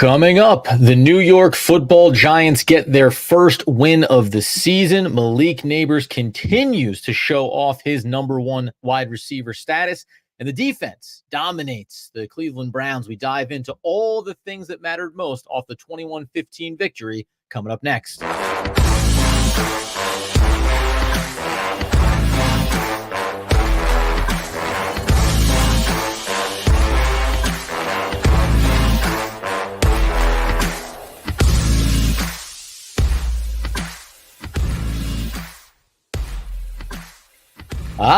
Coming up, the New York Football Giants get their first win of the season. Malik Nabers continues to show off his number one wide receiver status, and the defense dominates the Cleveland Browns. We dive into all the things that mattered most off the 21-15 victory coming up next.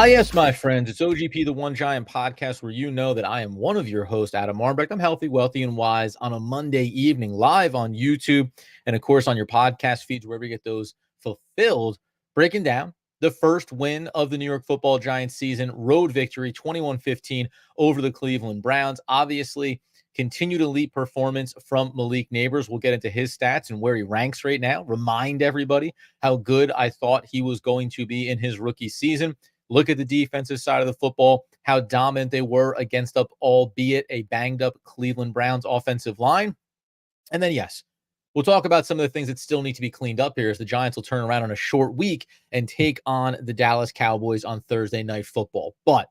Yes, my friends. It's OGP, the One Giant podcast, where you know that I am one of your hosts, Adam Armbrecht. I'm healthy, wealthy, and wise on a Monday evening, live on YouTube, and of course on your podcast feeds, wherever you get those fulfilled, breaking down the first win of the New York Football Giants season, road victory, 21-15 over the Cleveland Browns. Obviously, continued elite performance from Malik Nabers. We'll get into his stats and where he ranks right now. Remind everybody how good I thought he was going to be in his rookie season. Look at the defensive side of the football, how dominant they were against albeit a banged-up Cleveland Browns offensive line. And then, yes, we'll talk about some of the things that still need to be cleaned up here as the Giants will turn around on a short week and take on the Dallas Cowboys on Thursday Night Football. But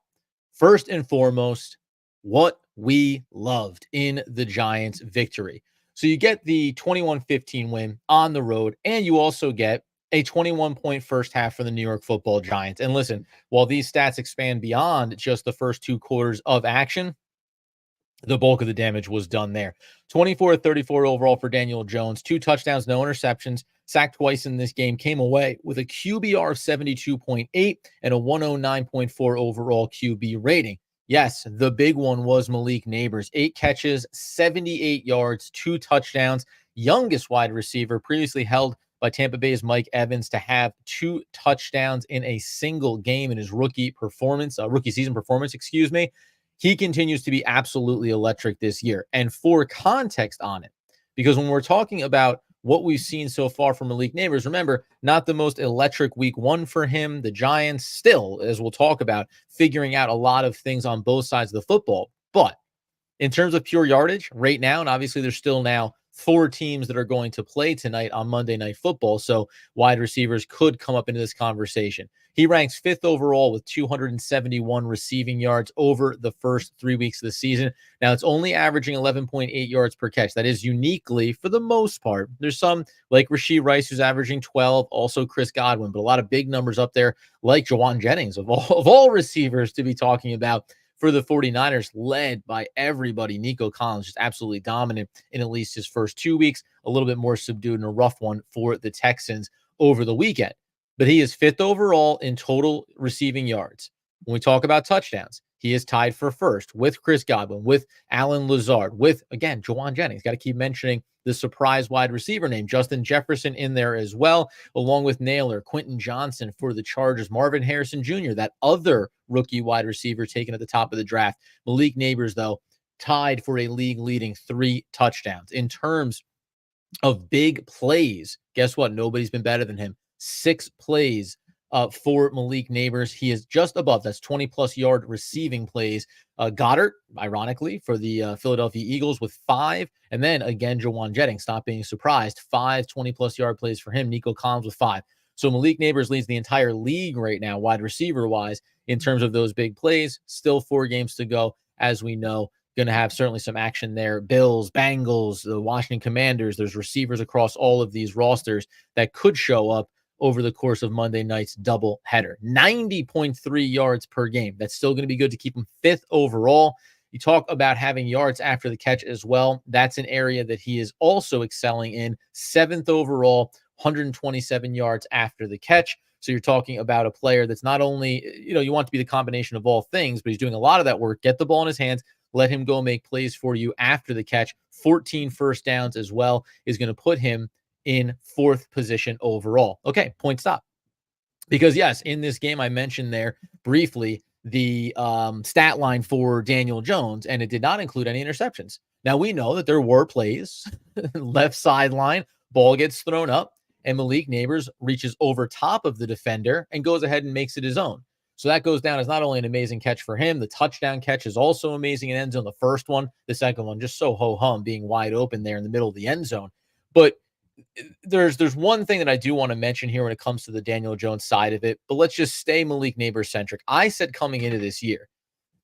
first and foremost, what we loved in the Giants' victory. So you get the 21-15 win on the road, and you also get a 21-point first half for the New York Football Giants. And listen, while these stats expand beyond just the first two quarters of action, the bulk of the damage was done there. 24-34 overall for Daniel Jones, 2 touchdowns, no interceptions, sacked twice in this game, came away with a QBR of 72.8 and a 109.4 overall QB rating. Yes, the big one was Malik Nabers, 8 catches, 78 yards, 2 touchdowns, youngest wide receiver, previously held by Tampa Bay's Mike Evans, to have 2 touchdowns in a single game in his rookie season performance, He continues to be absolutely electric this year. And for context on it, because when we're talking about what we've seen so far from Malik Nabers, remember, not the most electric week one for him. The Giants still, as we'll talk about, figuring out a lot of things on both sides of the football. But in terms of pure yardage right now, and obviously there's still now 4 teams that are going to play tonight on Monday Night Football, so wide receivers could come up into this conversation. He ranks 5th overall with 271 receiving yards over the first 3 weeks of the season. Now, it's only averaging 11.8 yards per catch. That is uniquely, for the most part. There's some, like Rashee Rice, who's averaging 12, also Chris Godwin, but a lot of big numbers up there, like Juwan Jennings, of all receivers to be talking about for the 49ers, led by everybody. Nico Collins, just absolutely dominant in at least his first 2 weeks, a little bit more subdued and a rough one for the Texans over the weekend. But he is 5th overall in total receiving yards. When we talk about touchdowns, he is tied for first with Chris Godwin, with Allen Lazard, with, again, Juwan Jennings. Got to keep mentioning the surprise wide receiver name, Justin Jefferson, in there as well, along with Naylor, Quentin Johnson for the Chargers, Marvin Harrison Jr., that other rookie wide receiver taken at the top of the draft. Malik Nabers, though, tied for a league-leading 3 touchdowns. In terms of big plays, guess what? Nobody's been better than him. 6 plays for Malik Nabers. He is just above. That's 20-plus yard receiving plays. Goddard, ironically, for the Philadelphia Eagles with 5. And then, again, Juwan Jennings, stop being surprised. 5 20-plus yard plays for him. Nico Collins with 5. So Malik Nabers leads the entire league right now, wide receiver-wise, in terms of those big plays. Still 4 games to go, as we know. Going to have certainly some action there. Bills, Bengals, the Washington Commanders. There's receivers across all of these rosters that could show up over the course of Monday night's double header. 90.3 yards per game. That's still going to be good to keep him 5th overall. You talk about having yards after the catch as well. That's an area that he is also excelling in. 7th overall, 127 yards after the catch. So you're talking about a player that's not only, you want to be the combination of all things, but he's doing a lot of that work. Get the ball in his hands. Let him go make plays for you after the catch. 14 first downs as well is going to put him in 4th position overall. Okay, point stop. Because yes, in this game, I mentioned there briefly the stat line for Daniel Jones, and it did not include any interceptions. Now, we know that there were plays, left sideline, ball gets thrown up, and Malik Nabers reaches over top of the defender and goes ahead and makes it his own. So that goes down as not only an amazing catch for him, the touchdown catch is also amazing in end zone. The first one, the second one, just so ho-hum, being wide open there in the middle of the end zone. But there's one thing that I do want to mention here when it comes to the Daniel Jones side of it, but let's just stay Malik Nabers centric. I said coming into this year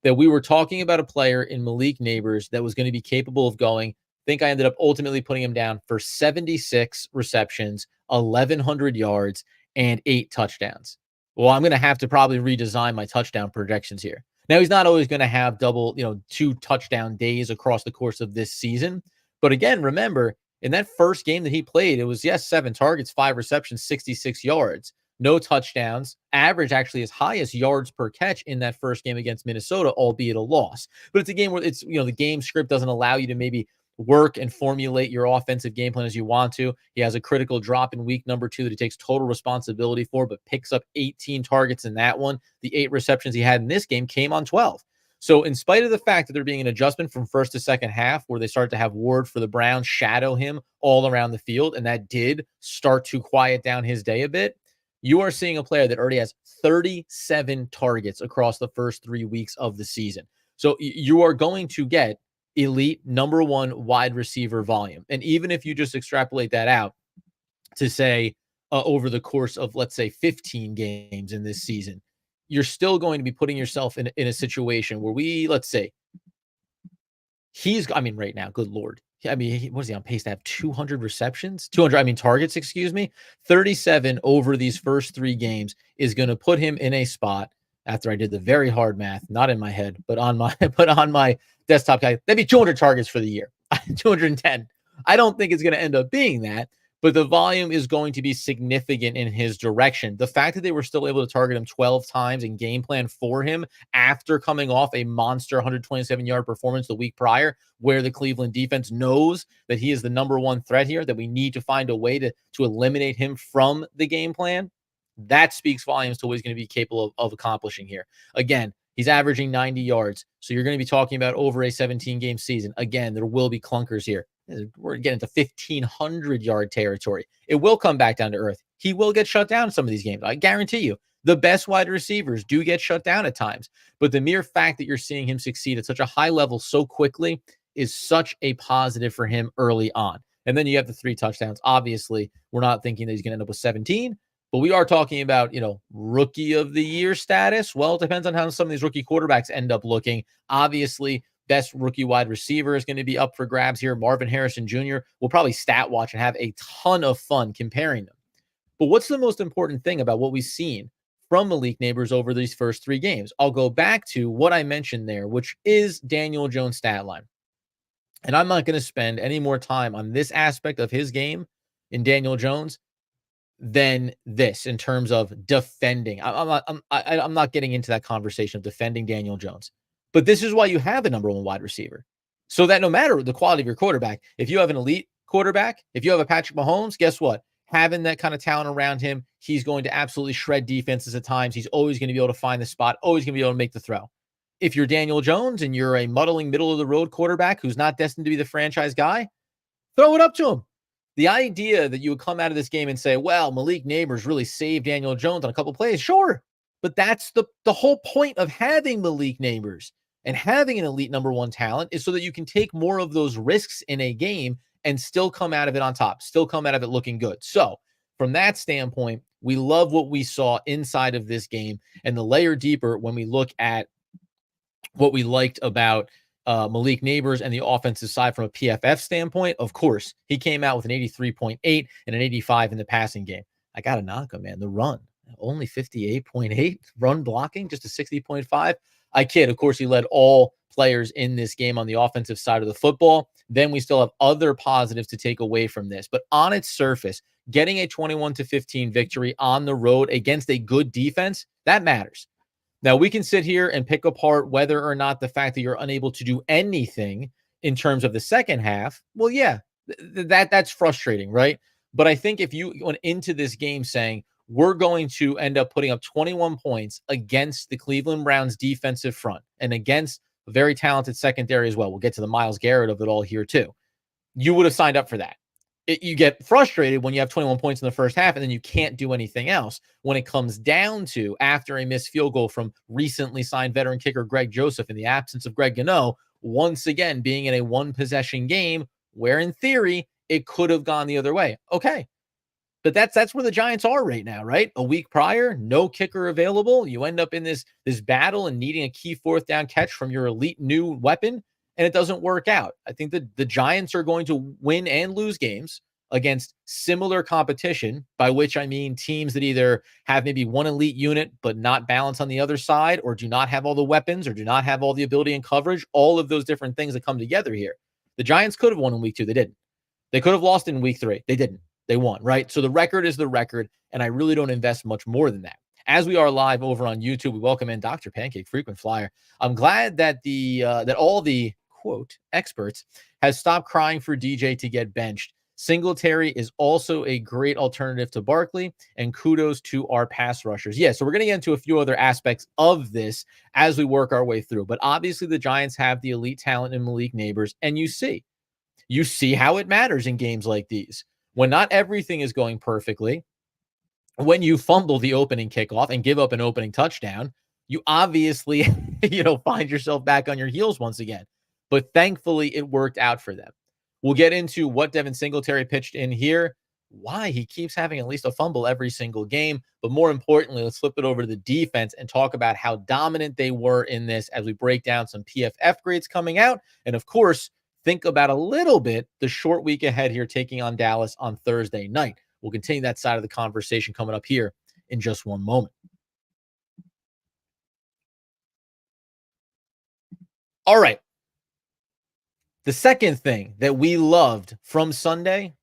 that we were talking about a player in Malik Nabers that was going to be capable of going. I think I ended up ultimately putting him down for 76 receptions, 1,100 yards, and 8 touchdowns. Well, I'm going to have to probably redesign my touchdown projections here. Now, he's not always going to have 2 touchdown days across the course of this season. But again, remember, in that first game that he played, it was, 7 targets, 5 receptions, 66 yards, no touchdowns, average actually as high as yards per catch in that first game against Minnesota, albeit a loss. But it's a game where it's, the game script doesn't allow you to maybe work and formulate your offensive game plan as you want to. He has a critical drop in week number 2 that he takes total responsibility for, but picks up 18 targets in that one. The 8 receptions he had in this game came on 12. So in spite of the fact that there being an adjustment from first to second half where they start to have Ward for the Browns shadow him all around the field, and that did start to quiet down his day a bit, you are seeing a player that already has 37 targets across the first 3 weeks of the season. So you are going to get elite number 1 wide receiver volume. And even if you just extrapolate that out to say over the course of, let's say, 15 games in this season, you're still going to be putting yourself in a situation where let's say right now, good Lord. What is he on pace to have 200 receptions? 200, targets, excuse me. 37 over these first 3 games is going to put him in a spot, after I did the very hard math, not in my head, but on my desktop, that'd be 200 targets for the year, 210. I don't think it's going to end up being that, but the volume is going to be significant in his direction. The fact that they were still able to target him 12 times and game plan for him after coming off a monster 127-yard performance the week prior, where the Cleveland defense knows that he is the number 1 threat here, that we need to find a way to eliminate him from the game plan, that speaks volumes to what he's going to be capable of accomplishing here. Again, he's averaging 90 yards, so you're going to be talking about over a 17-game season. Again, there will be clunkers here. We're getting into 1,500-yard territory. It will come back down to earth. He will get shut down in some of these games. I guarantee you. The best wide receivers do get shut down at times. But the mere fact that you're seeing him succeed at such a high level so quickly is such a positive for him early on. And then you have the 3 touchdowns. Obviously, we're not thinking that he's going to end up with 17, but we are talking about, rookie of the year status. Well, it depends on how some of these rookie quarterbacks end up looking. Obviously, best rookie wide receiver is going to be up for grabs here. Marvin Harrison Jr. will probably stat watch and have a ton of fun comparing them. But what's the most important thing about what we've seen from Malik Nabers over these first 3 games? I'll go back to what I mentioned there, which is Daniel Jones' stat line. And I'm not going to spend any more time on this aspect of his game in Daniel Jones than this in terms of defending. I'm not getting into that conversation of defending Daniel Jones. But this is why you have a number 1 wide receiver. So that no matter the quality of your quarterback, if you have an elite quarterback, if you have a Patrick Mahomes, guess what? Having that kind of talent around him, he's going to absolutely shred defenses at times. He's always going to be able to find the spot, always going to be able to make the throw. If you're Daniel Jones and you're a muddling middle-of-the-road quarterback who's not destined to be the franchise guy, throw it up to him. The idea that you would come out of this game and say, well, Malik Nabers really saved Daniel Jones on a couple of plays, sure. But that's the whole point of having Malik Nabers and having an elite number 1 talent is so that you can take more of those risks in a game and still come out of it on top, still come out of it looking good. So from that standpoint, we love what we saw inside of this game, and the layer deeper when we look at what we liked about Malik Nabers and the offensive side from a PFF standpoint. Of course, he came out with an 83.8 and an 85 in the passing game. I got to knock him, man. The run, only 58.8. Run blocking, just a 60.5. I kid. Of course, he led all players in this game on the offensive side of the football. Then we still have other positives to take away from this. But on its surface, getting a 21-15 victory on the road against a good defense, that matters. Now, we can sit here and pick apart whether or not the fact that you're unable to do anything in terms of the second half, well, yeah, that's frustrating, right? But I think if you went into this game saying, we're going to end up putting up 21 points against the Cleveland Browns defensive front and against a very talented secondary as well. We'll get to the Myles Garrett of it all here too. You would have signed up for that. you get frustrated when you have 21 points in the first half and then you can't do anything else. When it comes down to after a missed field goal from recently signed veteran kicker Greg Joseph in the absence of Greg Gano, once again being in a one possession game where in theory it could have gone the other way. Okay. But that's where the Giants are right now, right? A week prior, no kicker available. You end up in this battle and needing a key fourth down catch from your elite new weapon, and it doesn't work out. I think that the Giants are going to win and lose games against similar competition, by which I mean teams that either have maybe one elite unit but not balance on the other side, or do not have all the weapons, or do not have all the ability and coverage, all of those different things that come together here. The Giants could have won in week 2. They didn't. They could have lost in week 3. They didn't. They won, right? So the record is the record, and I really don't invest much more than that. As we are live over on YouTube, we welcome in Dr. Pancake, frequent flyer. I'm glad that that all the quote experts has stopped crying for DJ to get benched. Singletary is also a great alternative to Barkley, and kudos to our pass rushers. Yeah, so we're going to get into a few other aspects of this as we work our way through. But obviously, the Giants have the elite talent in Malik Nabers, and you see how it matters in games like these. When not everything is going perfectly, when you fumble the opening kickoff and give up an opening touchdown, you obviously, find yourself back on your heels once again. But thankfully, it worked out for them. We'll get into what Devin Singletary pitched in here, why he keeps having at least a fumble every single game. But more importantly, let's flip it over to the defense and talk about how dominant they were in this as we break down some PFF grades coming out. And of course, think about a little bit the short week ahead here, taking on Dallas on Thursday night. We'll continue that side of the conversation coming up here in just one moment. All right. The second thing that we loved from Sunday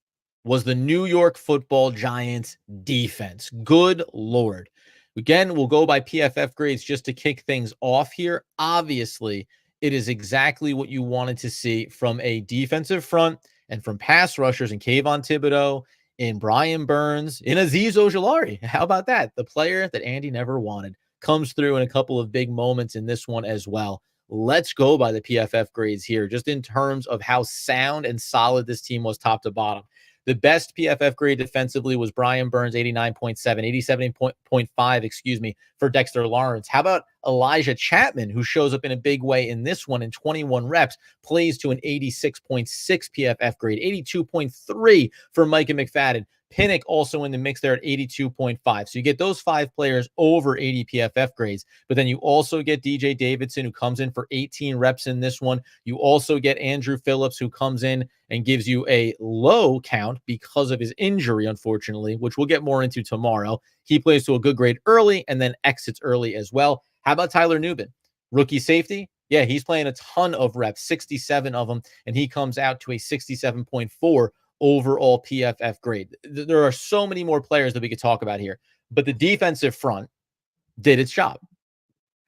was the New York Football Giants defense. Good Lord. Again, we'll go by PFF grades just to kick things off here. Obviously, it is exactly what you wanted to see from a defensive front and from pass rushers in Kayvon Thibodeau, in Brian Burns, in Azeez Ojulari. How about that? The player that Andy never wanted comes through in a couple of big moments in this one as well. Let's go by the PFF grades here, just in terms of how sound and solid this team was top to bottom. The best PFF grade defensively was Brian Burns, 89.7, 87.5, for Dexter Lawrence. How about Elijah Chapman, who shows up in a big way in this one in 21 reps, plays to an 86.6 PFF grade, 82.3 for Micah McFadden. Pinnock also in the mix there at 82.5. So you get those 5 players over 80 PFF grades, but then you also get DJ Davidson, who comes in for 18 reps in this one. You also get Andrew Phillips, who comes in and gives you a low count because of his injury, unfortunately, which we'll get more into tomorrow. He plays to a good grade early and then exits early as well. How about Tyler Nubin? Rookie safety? Yeah, he's playing a ton of reps, 67 of them, and he comes out to a 67.4 overall PFF grade. There are so many more players that we could talk about here, but the defensive front did its job.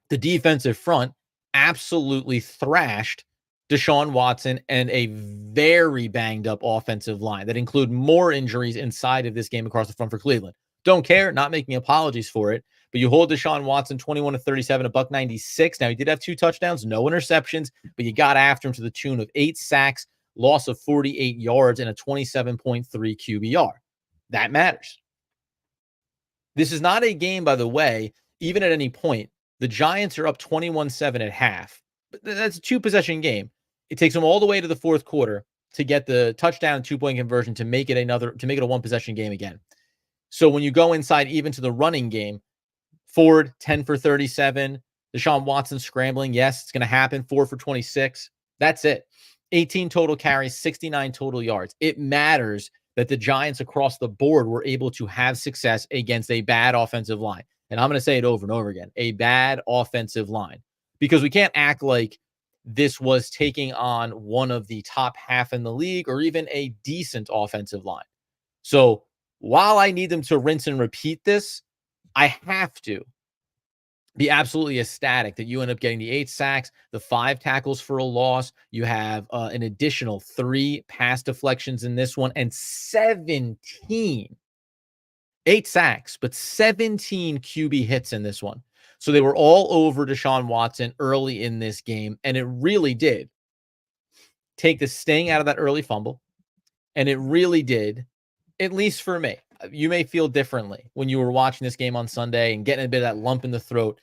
The defensive front absolutely thrashed Deshaun Watson and a very banged up offensive line that include more injuries inside of this game across the front for Cleveland. Don't care, not making apologies for it, but you hold Deshaun Watson 21 to 37, a $196. Now, he did have 2 touchdowns, no interceptions, but you got after him to the tune of 8 sacks, loss of 48 yards, and a 27.3 QBR. That matters. This is not a game, by the way, even at any point. The Giants are up 21-7 at half. That's a 2-possession game. It takes them all the way to the fourth quarter to get the touchdown 2-point conversion to make it a 1-possession game again. So when you go inside even to the running game, Ford 10 for 37, Deshaun Watson scrambling. Yes, it's going to happen. 4 for 26. That's it. 18 total carries, 69 total yards. It matters that the Giants across the board were able to have success against a bad offensive line. And I'm going to say it over and over again, a bad offensive line, because we can't act like this was taking on one of the top half in the league or even a decent offensive line. So while I need them to rinse and repeat this, I have to be absolutely ecstatic that you end up getting the 8 sacks, the 5 tackles for a loss. You have an additional 3 pass deflections in this one, and 8 sacks, but 17 QB hits in this one. So they were all over Deshaun Watson early in this game, and it really did take the sting out of that early fumble And it really did, at least for me. You may feel differently when you were watching this game on Sunday and getting a bit of that lump in the throat.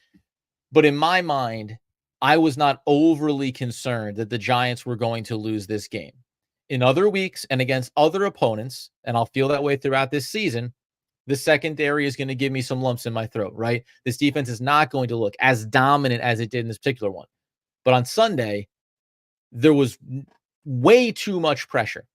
But in my mind, I was not overly concerned that the Giants were going to lose this game. In other weeks and against other opponents, and I'll feel that way throughout this season, the secondary is going to give me some lumps in my throat, right? This defense is not going to look as dominant as it did in this particular one. But on Sunday, there was way too much pressure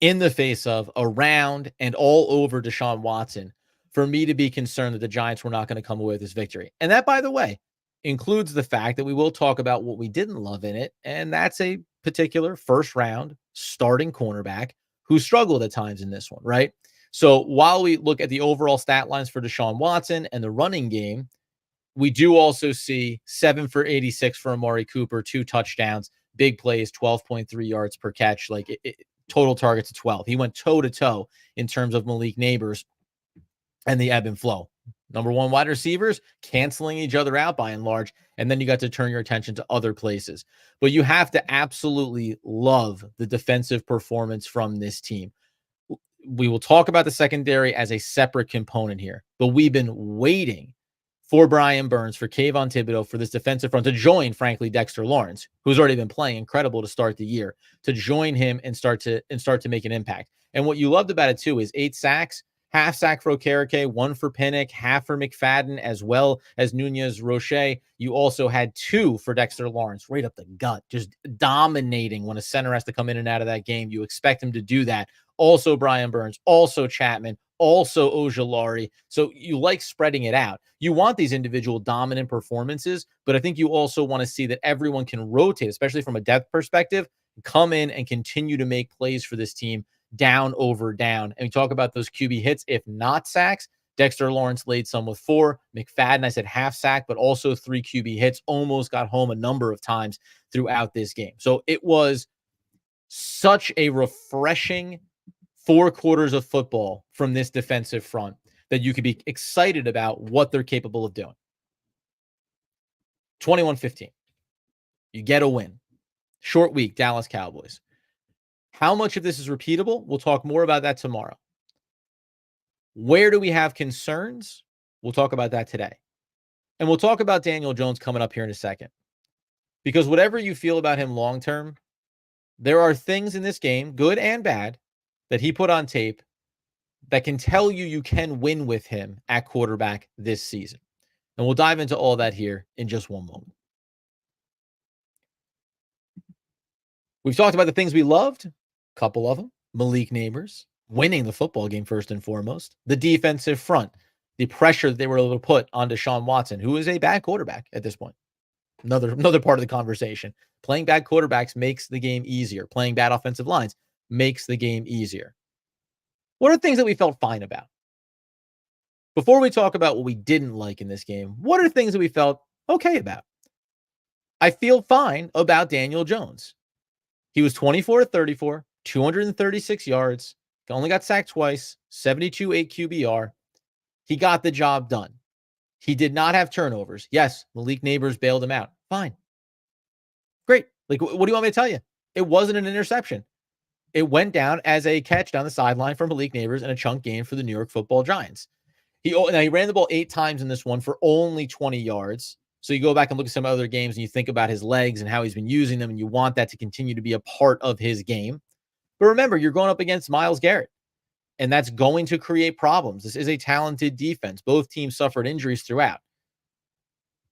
in the face of, around, and all over Deshaun Watson for me to be concerned that the Giants were not going to come away with this victory. And that, by the way, includes the fact that we will talk about what we didn't love in it, and that's a particular first-round starting cornerback who struggled at times in this one, right? So while we look at the overall stat lines for Deshaun Watson and the running game, we do also see 7 for 86 for Amari Cooper, 2 touchdowns, big plays, 12.3 yards per catch, total targets of 12. He went toe-to-toe in terms of Malik Nabers and the ebb and flow. Number one wide receivers canceling each other out by and large, and then you got to turn your attention to other places. But you have to absolutely love the defensive performance from this team. We will talk about the secondary as a separate component here, but we've been waiting for Brian Burns, for Kayvon Thibodeau, for this defensive front to join, frankly, Dexter Lawrence, who's already been playing incredible to start the year, to join him and start to make an impact. And what you loved about it too is 8 sacks, half sack for Okereke, 1 for Pinnock, half for McFadden, as well as Nunez Roche. You also had 2 for Dexter Lawrence, right up the gut, just dominating when a center has to come in and out of that game. You expect him to do that. Also Brian Burns, also Chapman, also Ojulari. So you like spreading it out. You want these individual dominant performances, but I think you also want to see that everyone can rotate, especially from a depth perspective, come in and continue to make plays for this team down over down. And we talk about those QB hits, if not sacks. Dexter Lawrence laid some with 4. McFadden, I said half sack, but also 3 QB hits, almost got home a number of times throughout this game. So it was such a refreshing 4 quarters of football from this defensive front that you could be excited about what they're capable of doing. 21-15. You get a win. Short week, Dallas Cowboys. How much of this is repeatable? We'll talk more about that tomorrow. Where do we have concerns? We'll talk about that today. And we'll talk about Daniel Jones coming up here in a second. Because whatever you feel about him long-term, there are things in this game, good and bad, that he put on tape that can tell you can win with him at quarterback this season. And we'll dive into all that here in just one moment. We've talked about the things we loved, a couple of them. Malik Nabers winning the football game first and foremost. The defensive front, the pressure that they were able to put on Deshaun Watson, who is a bad quarterback at this point. Another part of the conversation. Playing bad quarterbacks makes the game easier. Playing bad offensive lines makes the game easier. What are things that we felt fine about? Before we talk about what we didn't like in this game, what are things that we felt okay about? I feel fine about Daniel Jones. He was 24-34, 236 yards, only got sacked twice, 72.8 QBR. He got the job done. He did not have turnovers. Yes, Malik Nabers bailed him out. Fine. Great. What do you want me to tell you? It wasn't an interception. It went down as a catch down the sideline for Malik Nabers and a chunk gain for the New York Football Giants. He ran the ball 8 times in this one for only 20 yards. So you go back and look at some other games and you think about his legs and how he's been using them, and you want that to continue to be a part of his game. But remember, you're going up against Myles Garrett, and that's going to create problems. This is a talented defense. Both teams suffered injuries throughout.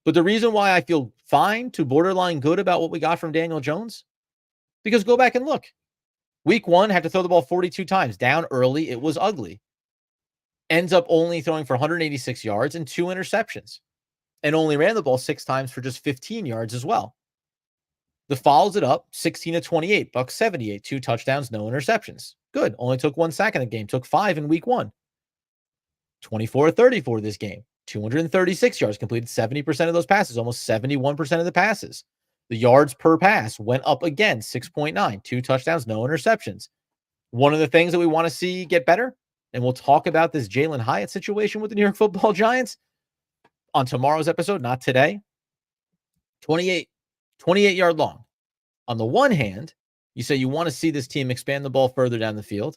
But the reason why I feel fine to borderline good about what we got from Daniel Jones, because go back and look. Week 1, had to throw the ball 42 times. Down early, it was ugly. Ends up only throwing for 186 yards and 2 interceptions. And only ran the ball 6 times for just 15 yards as well. The follows it up, 16-28, buck 78, 2 touchdowns, no interceptions. Good. Only took 1 sack in the game. Took 5 in week 1. 24-34 this game. 236 yards, completed 70% of those passes, almost 71% of the passes. The yards per pass went up again, 6.9, 2 touchdowns, no interceptions. One of the things that we want to see get better, and we'll talk about this Jalen Hyatt situation with the New York Football Giants on tomorrow's episode, not today. 28 yard long. On the one hand, You say you want to see this team expand the ball further down the field,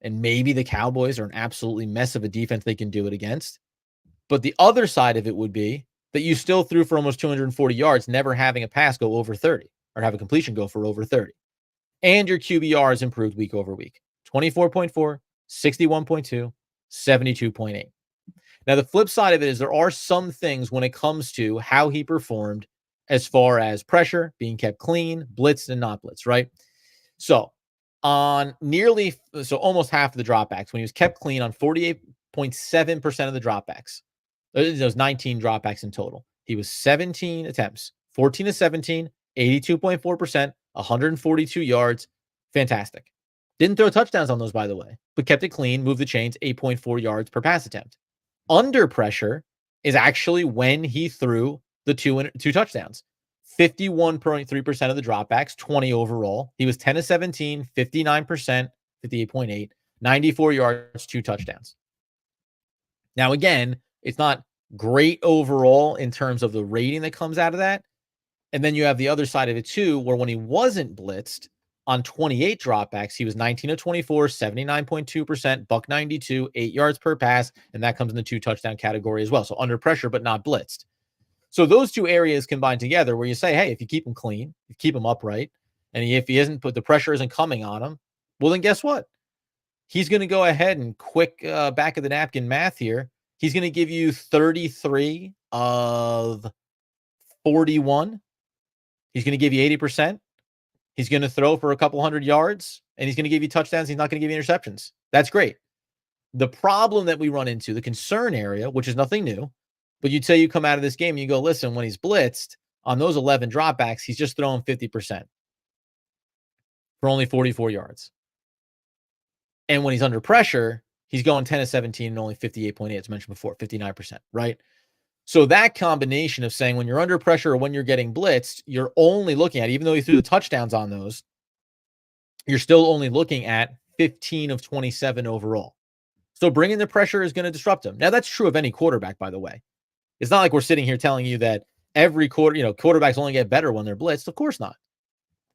and maybe the Cowboys are an absolutely mess of a defense they can do it against. But the other side of it would be that you still threw for almost 240 yards, never having a pass go over 30 or have a completion go for over 30. And your QBR has improved week over week. 24.4, 61.2, 72.8. Now, the flip side of it is there are some things when it comes to how he performed as far as pressure, being kept clean, blitzed and not blitzed, right? So on almost half of the dropbacks, when he was kept clean on 48.7% of the dropbacks, those 19 dropbacks in total, he was 17 attempts, 14 to 17, 82.4%, 142 yards. Fantastic. Didn't throw touchdowns on those, by the way, but kept it clean, moved the chains, 8.4 yards per pass attempt. Under pressure is actually when he threw the two touchdowns. 51.3% of the dropbacks, 20 overall. He was 10 to 17, 59%, 58.8, 94 yards, 2 touchdowns. Now, again, it's not great overall in terms of the rating that comes out of that. And then you have the other side of it too, where when he wasn't blitzed on 28 dropbacks, he was 19 to 24, 79.2%, buck 92, 8 yards per pass. And that comes in the 2 touchdown category as well. So under pressure, but not blitzed. So those two areas combined together where you say, hey, if you keep him clean, you keep him upright, and if he isn't the pressure isn't coming on him, well, then guess what? He's going to go ahead and quick back of the napkin math here. He's going to give you 33 of 41. He's going to give you 80%. He's going to throw for a couple hundred yards, and he's going to give you touchdowns. He's not going to give you interceptions. That's great. The problem that we run into, the concern area, which is nothing new, but you'd say you come out of this game and you go, listen, when he's blitzed on those 11 dropbacks, he's just throwing 50% for only 44 yards. And when he's under pressure, he's going 10 to 17 and only 58.8, as mentioned before, 59%, right? So that combination of saying when you're under pressure or when you're getting blitzed, you're only looking at, even though he threw the touchdowns on those, you're still only looking at 15 of 27 overall. So bringing the pressure is going to disrupt him. Now, that's true of any quarterback, by the way. It's not like we're sitting here telling you that every quarterbacks only get better when they're blitzed. Of course not.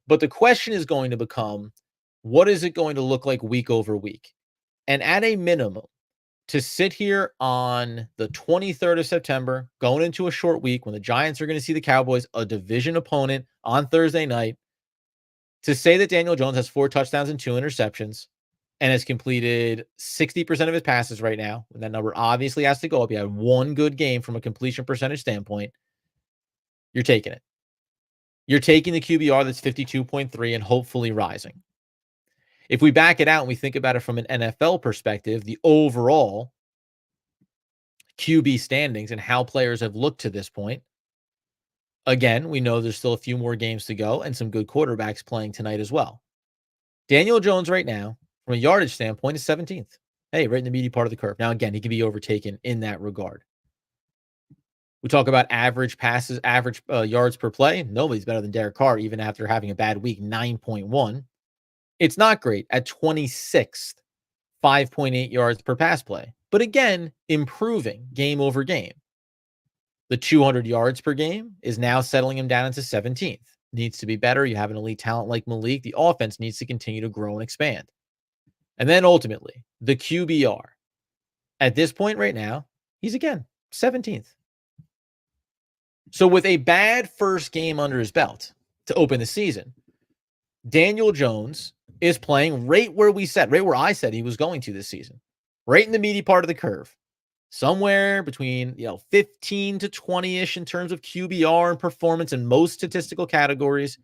But the question is going to become, what is it going to look like week over week? And at a minimum, to sit here on the 23rd of September, going into a short week when the Giants are going to see the Cowboys, a division opponent on Thursday night, to say that Daniel Jones has 4 touchdowns and 2 interceptions and has completed 60% of his passes right now, and that number obviously has to go up. He had one good game from a completion percentage standpoint. You're taking it. You're taking the QBR that's 52.3 and hopefully rising. If we back it out and we think about it from an NFL perspective, the overall QB standings and how players have looked to this point, again, we know there's still a few more games to go and some good quarterbacks playing tonight as well. Daniel Jones right now, from a yardage standpoint, is 17th. Hey, right in the meaty part of the curve. Now, again, he can be overtaken in that regard. We talk about average passes, average yards per play. Nobody's better than Derek Carr, even after having a bad week, 9.1. It's not great at 26th, 5.8 yards per pass play. But again, improving game over game. The 200 yards per game is now settling him down into 17th. Needs to be better. You have an elite talent like Malik. The offense needs to continue to grow and expand. And then ultimately, the QBR. At this point right now, he's again 17th. So with a bad first game under his belt to open the season, Daniel Jones is playing right where I said he was going to this season, right in the meaty part of the curve, somewhere between 15 to 20-ish in terms of QBR and performance in most statistical categories.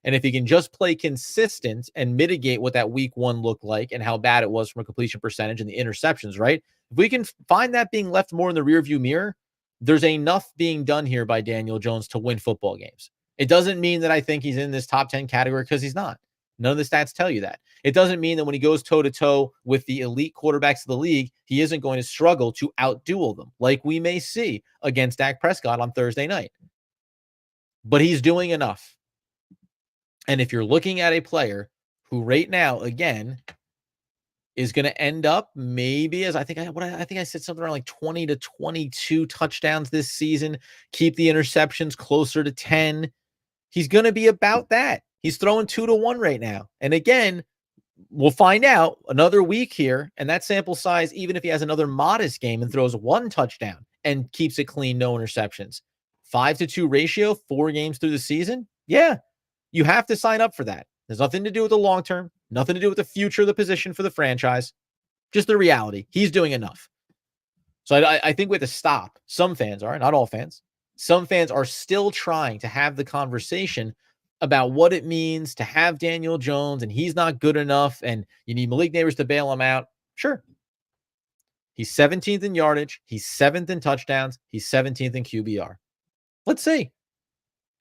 And if he can just play consistent and mitigate what that week 1 looked like and how bad it was from a completion percentage and the interceptions, right? If we can find that being left more in the rearview mirror, there's enough being done here by Daniel Jones to win football games. It doesn't mean that I think he's in this top 10 category, because he's not. None of the stats tell you that. It doesn't mean that when he goes toe-to-toe with the elite quarterbacks of the league, he isn't going to struggle to outduel them, like we may see against Dak Prescott on Thursday night. But he's doing enough. And if you're looking at a player who right now, again, is going to end up maybe as I think I said something around like 20 to 22 touchdowns this season, keep the interceptions closer to 10. He's going to be about that He's throwing 2-1 right now. And again, we'll find out another week here, and that sample size, even if he has another modest game and throws one touchdown and keeps it clean, no interceptions, 5-2 ratio, 4 games through the season. Yeah, you have to sign up for that. There's nothing to do with the long term, nothing to do with the future of the position for the franchise. Just the reality. He's doing enough. So I think we have to stop. Some fans are, not all fans. Some fans are still trying to have the conversation about what it means to have Daniel Jones and he's not good enough and you need Malik Nabers to bail him out. Sure. He's 17th in yardage. He's 7th in touchdowns. He's 17th in QBR. Let's see.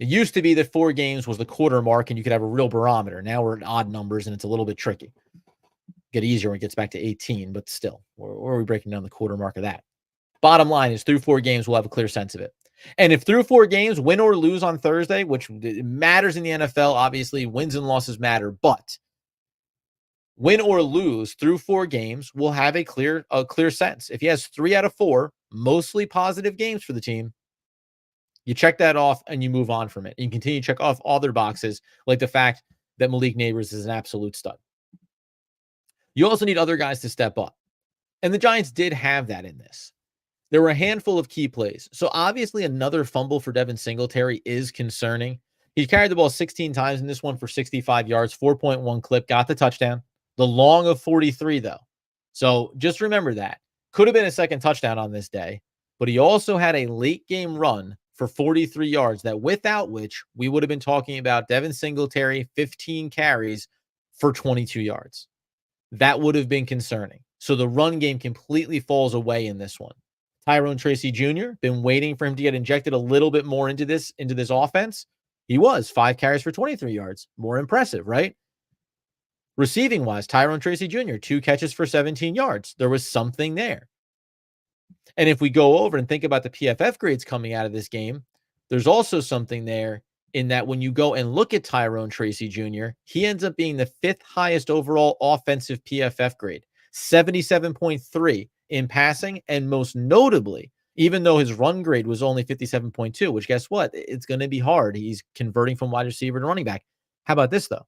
It used to be that 4 games was the quarter mark and you could have a real barometer. Now we're at odd numbers and it's a little bit tricky. Get easier when it gets back to 18, but still, where are we breaking down the quarter mark of that? Bottom line is through 4 games, we'll have a clear sense of it. And if through 4 games, win or lose on Thursday, which matters in the NFL, obviously wins and losses matter, but win or lose through 4 games, we'll have a clear sense. If he has 3 out of 4, mostly positive games for the team, you check that off and you move on from it. You continue to check off other boxes, like the fact that Malik Nabers is an absolute stud. You also need other guys to step up. And the Giants did have that in this. There were a handful of key plays. So obviously another fumble for Devin Singletary is concerning. He carried the ball 16 times in this one for 65 yards, 4.1 clip, got the touchdown. The long of 43, though. So just remember that. Could have been a second touchdown on this day, but he also had a late game run for 43 yards that without which we would have been talking about Devin Singletary, 15 carries for 22 yards. That would have been concerning. So the run game completely falls away in this one. Tyrone Tracy Jr., been waiting for him to get injected a little bit more into this offense. He was 5 carries for 23 yards. More impressive, right? Receiving wise, Tyrone Tracy Jr., 2 catches for 17 yards. There was something there. And if we go over and think about the PFF grades coming out of this game, there's also something there in that when you go and look at Tyrone Tracy Jr., he ends up being the 5th highest overall offensive PFF grade, 77.3 in passing, and most notably, even though his run grade was only 57.2, which guess what? It's going to be hard. He's converting from wide receiver to running back. How about this, though?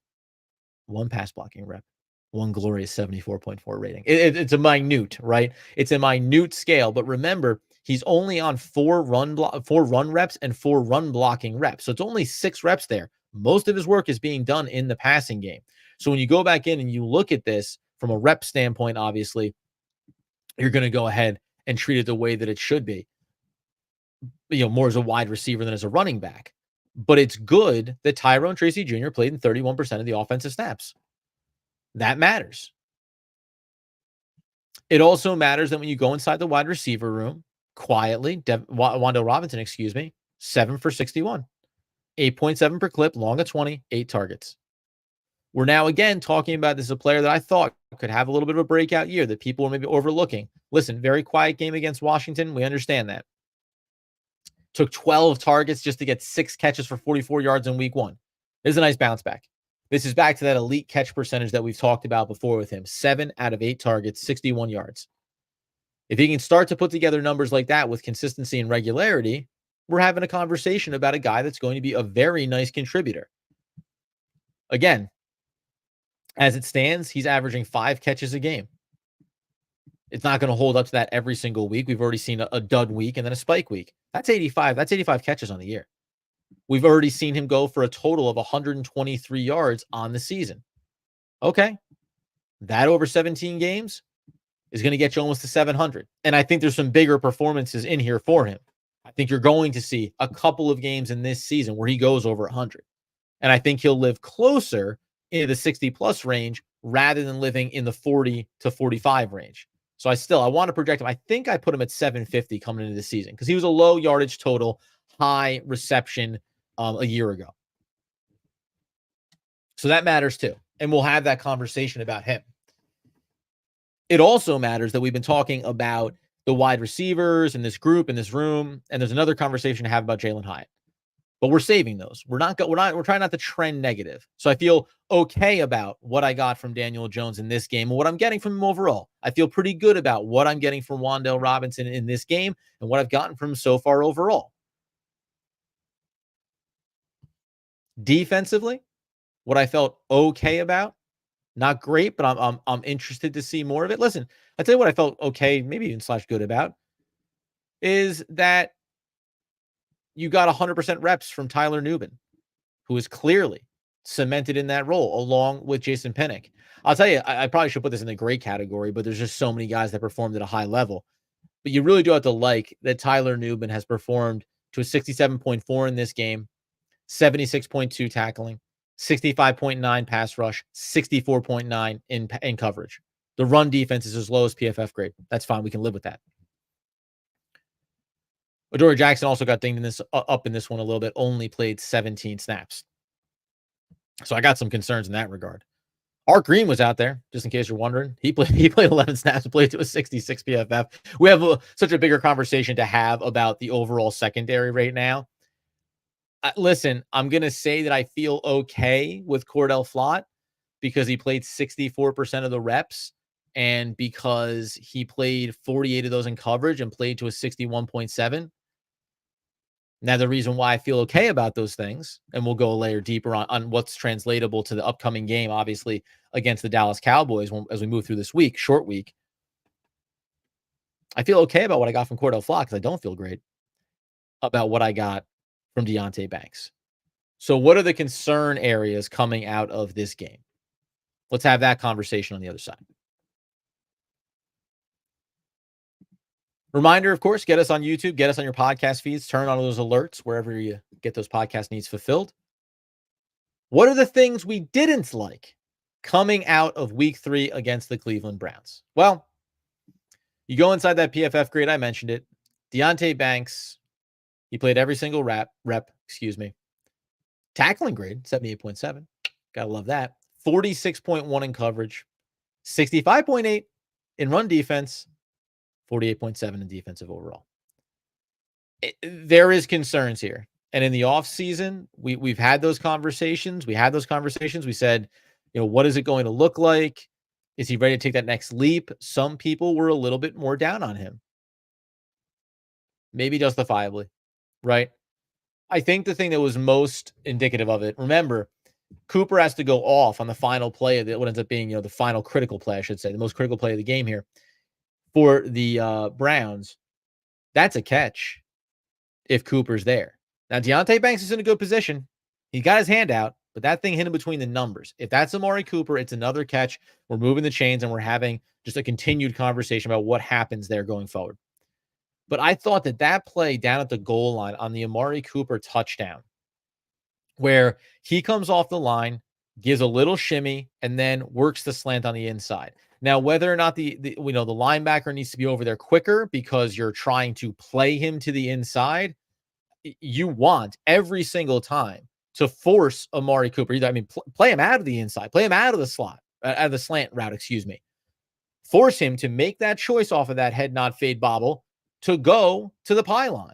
1 pass blocking rep, 1 glorious 74.4 rating. It's a minute, right? It's a minute scale, but remember, he's only on 4 run reps and 4 run blocking reps. So it's only 6 reps there. Most of his work is being done in the passing game. So when you go back in and you look at this from a rep standpoint, obviously, you're going to go ahead and treat it the way that it should be, more as a wide receiver than as a running back. But it's good that Tyrone Tracy Jr. played in 31% of the offensive snaps. That matters. It also matters that when you go inside the wide receiver room, quietly, Wan'Dale Robinson, 7 for 61, 8.7 per clip, long of 20, 8 targets. We're now again talking about this as a player that I thought could have a little bit of a breakout year that people were maybe overlooking. Listen, very quiet game against Washington. We understand that. Took 12 targets just to get 6 catches for 44 yards in week 1. This is a nice bounce back. This is back to that elite catch percentage that we've talked about before with him. 7 out of 8 targets, 61 yards. If he can start to put together numbers like that with consistency and regularity, we're having a conversation about a guy that's going to be a very nice contributor. Again, as it stands, he's averaging 5 catches a game. It's not going to hold up to that every single week. We've already seen a dud week and then a spike week. That's 85. That's 85 catches on the year. We've already seen him go for a total of 123 yards on the season. Okay. That over 17 games is going to get you almost to 700. And I think there's some bigger performances in here for him. I think you're going to see a couple of games in this season where he goes over 100. And I think he'll live closer into the 60-plus range rather than living in the 40 to 45 range. So I want to project him. I think I put him at 750 coming into the season because he was a low yardage total, high reception a year ago. So that matters too. And we'll have that conversation about him. It also matters that we've been talking about the wide receivers in this group, in this room, and there's another conversation to have about Jalen Hyatt. But we're saving those. We're trying not to trend negative. So I feel okay about what I got from Daniel Jones in this game and what I'm getting from him overall. I feel pretty good about what I'm getting from Wan'Dale Robinson in this game and what I've gotten from him so far overall. Defensively, What I felt okay about, not great, but I'm interested to see more of it. Listen, I tell you what I felt okay, maybe even slash good about, is that you got 100% reps from Tyler Nubin, who is clearly cemented in that role along with Jason Pinnock. I'll tell you, I probably should put this in the great category, but there's just so many guys that performed at a high level. But you really do have to like that Tyler Nubin has performed to a 67.4 in this game, 76.2 tackling, 65.9 pass rush, 64.9 in coverage. The run defense is his lowest PFF grade. That's fine. We can live with that. Adoree Jackson also got dinged in this up in this one a little bit. Only played 17 snaps. So I got some concerns in that regard. Art Green was out there, just in case you're wondering. He played 11 snaps and played to a 66 PFF. We have such a bigger conversation to have about the overall secondary right now. Listen, I'm going to say that I feel okay with Cordell Flott because he played 64% of the reps and because he played 48 of those in coverage and played to a 61.7. Now, the reason why I feel okay about those things, and we'll go a layer deeper on what's translatable to the upcoming game, obviously, against the Dallas Cowboys as we move through this week, short week. I feel okay about what I got from Cordell Flott because I don't feel great about what I got from Deonte Banks. So what are the concern areas coming out of this game? Let's have that conversation on the other side. Reminder, of course, get us on YouTube, get us on your podcast feeds, turn on those alerts wherever you get those podcast needs fulfilled. What are the things we didn't like coming out of week 3 against the Cleveland Browns? Well, you go inside that PFF grade, I mentioned it. Deonte Banks, he played every single rep, Tackling grade, 78.7. Gotta love that. 46.1 in coverage, 65.8 in run defense, 48.7 in defensive overall. There is concerns here. And in the offseason, we've had those conversations. We said, what is it going to look like? Is he ready to take that next leap? Some people were a little bit more down on him. Maybe justifiably, right? I think the thing that was most indicative of it, remember, Cooper has to go off on the final play of what ends up being, the final critical play, I should say, the most critical play of the game here for the Browns. That's a catch if Cooper's there. Now, Deonte Banks is in a good position. He got his hand out, but that thing hit him between the numbers. If that's Amari Cooper, it's another catch. We're moving the chains, and we're having just a continued conversation about what happens there going forward. But I thought that play down at the goal line on the Amari Cooper touchdown, where he comes off the line, gives a little shimmy, and then works the slant on the inside. Now, whether or not the linebacker needs to be over there quicker because you're trying to play him to the inside, you want every single time to force Amari Cooper. Play him out of the inside, play him out of the slot, out of the slant route, Force him to make that choice off of that head nod fade bobble to go to the pylon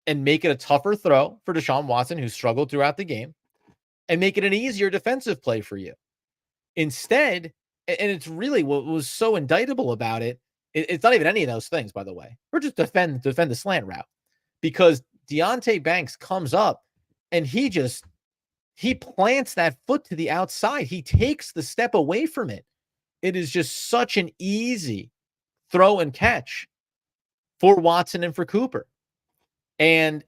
and make it a tougher throw for Deshaun Watson, who struggled throughout the game, and make it an easier defensive play for you. Instead, and it's really what was so indictable about it, it's not even any of those things, by the way. We're just defend the slant route, because Deonte Banks comes up and he plants that foot to the outside. He takes the step away from it. It is just such an easy throw and catch for Watson and for Cooper. And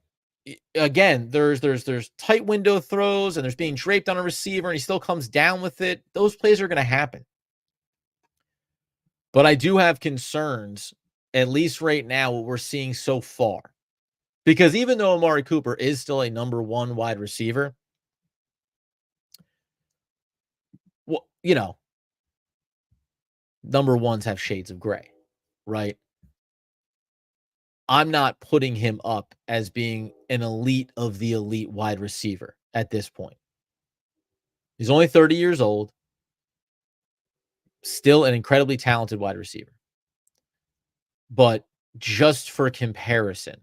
again, there's tight window throws and there's being draped on a receiver and he still comes down with it. Those plays are going to happen. But I do have concerns, at least right now, what we're seeing so far. Because even though Amari Cooper is still a number 1 wide receiver, well, number 1s have shades of gray, right? I'm not putting him up as being an elite of the elite wide receiver at this point. He's only 30 years old, still an incredibly talented wide receiver. But just for comparison,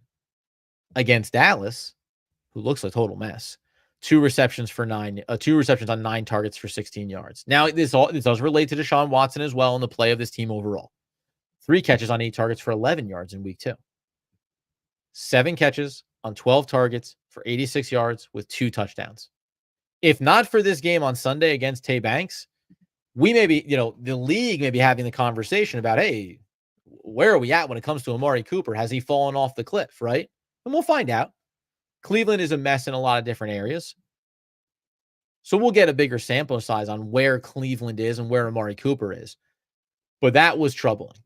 against Dallas, who looks a total mess, 2 receptions on 9 targets for 16 yards. Now, this does relate to Deshaun Watson as well in the play of this team overall. 3 catches on 8 targets for 11 yards in week 2. 7 catches on 12 targets for 86 yards with 2 touchdowns. If not for this game on Sunday against Tay Banks, we may be, the league may be having the conversation about, hey, where are we at when it comes to Amari Cooper? Has he fallen off the cliff, right? And we'll find out. Cleveland is a mess in a lot of different areas. So we'll get a bigger sample size on where Cleveland is and where Amari Cooper is. But that was troubling.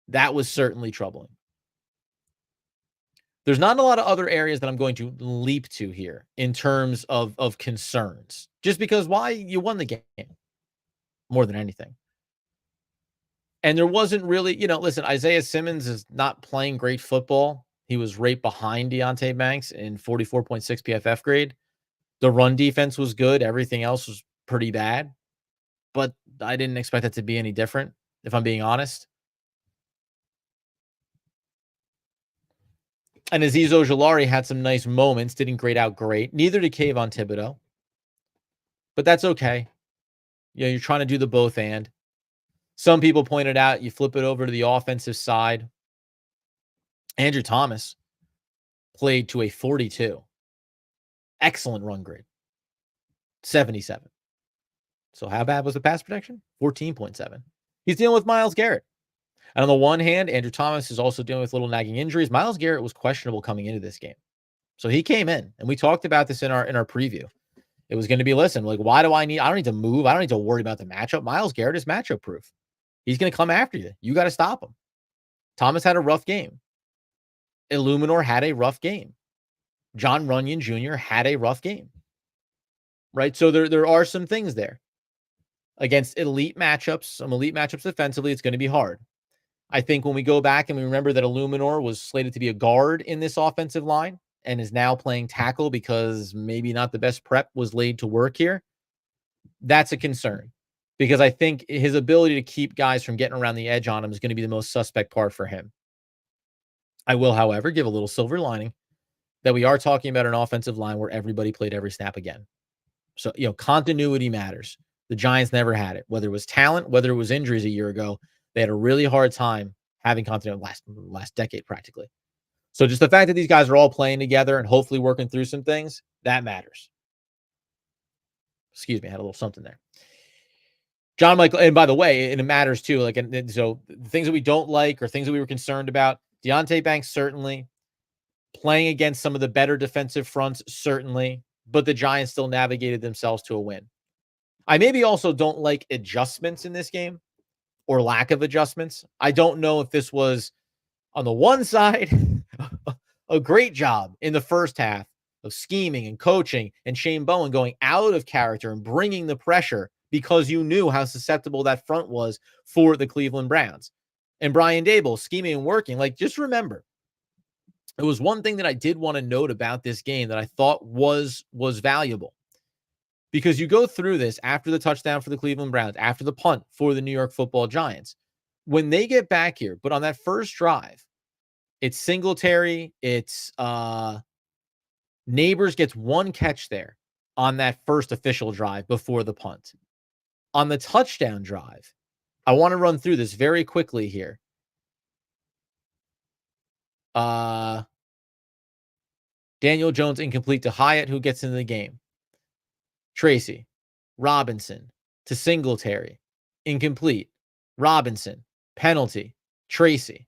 That was certainly troubling. There's not a lot of other areas that I'm going to leap to here in terms of concerns. Just because why? You won the game more than anything. And there wasn't really, listen, Isaiah Simmons is not playing great football. He was right behind Deontay Banks in 44.6 PFF grade. The run defense was good. Everything else was pretty bad. But I didn't expect it to be any different, if I'm being honest. And Azeez Ojulari had some nice moments, didn't grade out great. Neither did Kayvon Thibodeau. But that's okay. You're trying to do the both and. Some people pointed out you flip it over to the offensive side. Andrew Thomas played to a 42. Excellent run grade. 77. So how bad was the pass protection? 14.7. He's dealing with Myles Garrett. And on the one hand, Andrew Thomas is also dealing with little nagging injuries. Myles Garrett was questionable coming into this game. So he came in, and we talked about this in our preview. It was going to be, listen, like, I don't need to move. I don't need to worry about the matchup. Myles Garrett is matchup proof. He's going to come after you. You got to stop him. Thomas had a rough game. Illuminor had a rough game. John Runyon Jr. had a rough game. Right? So there are some things there. Against elite matchups, some elite matchups defensively, it's going to be hard. I think when we go back and we remember that Illuminor was slated to be a guard in this offensive line and is now playing tackle because maybe not the best prep was laid to work here, that's a concern. Because I think his ability to keep guys from getting around the edge on him is going to be the most suspect part for him. I will, however, give a little silver lining that we are talking about an offensive line where everybody played every snap again. So, continuity matters. The Giants never had it. Whether it was talent, whether it was injuries a year ago, they had a really hard time having continuity last decade practically. So just the fact that these guys are all playing together and hopefully working through some things, that matters. Excuse me, I had a little something there. John Michael, and by the way, and it matters too. So the things that we don't like or things that we were concerned about, Deontay Banks certainly, playing against some of the better defensive fronts certainly, but the Giants still navigated themselves to a win. I maybe also don't like adjustments in this game or lack of adjustments. I don't know if this was on the one side, a great job in the first half of scheming and coaching and Shane Bowen going out of character and bringing the pressure because you knew how susceptible that front was for the Cleveland Browns. And Brian Daboll scheming and working. Just remember, it was one thing that I did want to note about this game that I thought was valuable. Because you go through this after the touchdown for the Cleveland Browns, after the punt for the New York Football Giants. When they get back here, but on that first drive, it's Singletary, it's Nabers gets one catch there on that first official drive before the punt. On the touchdown drive, I want to run through this very quickly here. Daniel Jones incomplete to Hyatt, who gets into the game. Tracy, Robinson to Singletary, incomplete. Robinson, penalty. Tracy.